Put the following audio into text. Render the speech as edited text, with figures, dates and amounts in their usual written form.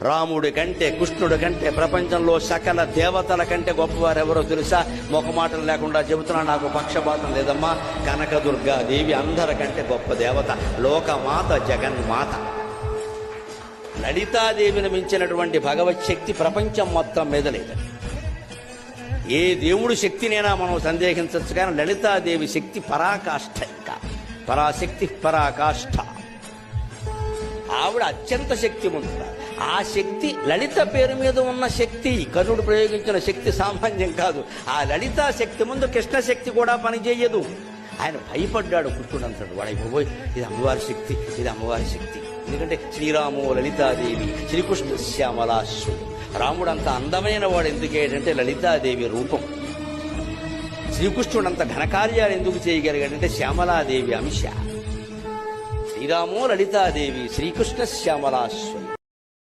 రాముడి కంటే కృష్ణుడి కంటే ప్రపంచంలో సకల దేవతల కంటే గొప్పవారెవరో తెలుసా? మొఖమాటం లేకుండా చెబుతున్నా, నాకు పక్షపాతం లేదమ్మా. కనకదుర్గాదేవి అందరికంటే గొప్ప దేవత, లోకమాత, జగన్మాత. లలితాదేవిని మించినటువంటి భగవత్ శక్తి ప్రపంచం మొత్తం మీద లేదు. ఏ దేవుడు శక్తినైనా మనం సందేహించవచ్చు, కానీ లలితాదేవి శక్తి పరాకాష్ఠ. ఇంకా పరాశక్తి పరాకాష్ఠ. ఆవిడ అత్యంత శక్తివంతుడు. ఆ శక్తి లలిత పేరు మీద ఉన్న శక్తి, కర్ణుడు ప్రయోగించిన శక్తి సామాన్యం కాదు. ఆ లలితా శక్తి ముందు కృష్ణ శక్తి కూడా పనిచేయదు. ఆయన భయపడ్డాడు. కృష్ణుడు అంటాడు, వాడైపోయి ఇది అమ్మవారి శక్తి, ఇది అమ్మవారి శక్తి. ఎందుకంటే శ్రీరాము లలితాదేవి, శ్రీకృష్ణ శ్యామలాశ్వరుడు. రాముడు అంత అందమైన వాడు ఎందుకేంటంటే లలితాదేవి రూపం. శ్రీకృష్ణుడు అంత ఘనకార్యాలు ఎందుకు చేయగలిగాడంటే శ్యామలాదేవి అంశ. శ్రీరామో లలితాదేవి, శ్రీకృష్ణ శ్యామలాశ్వరుడు.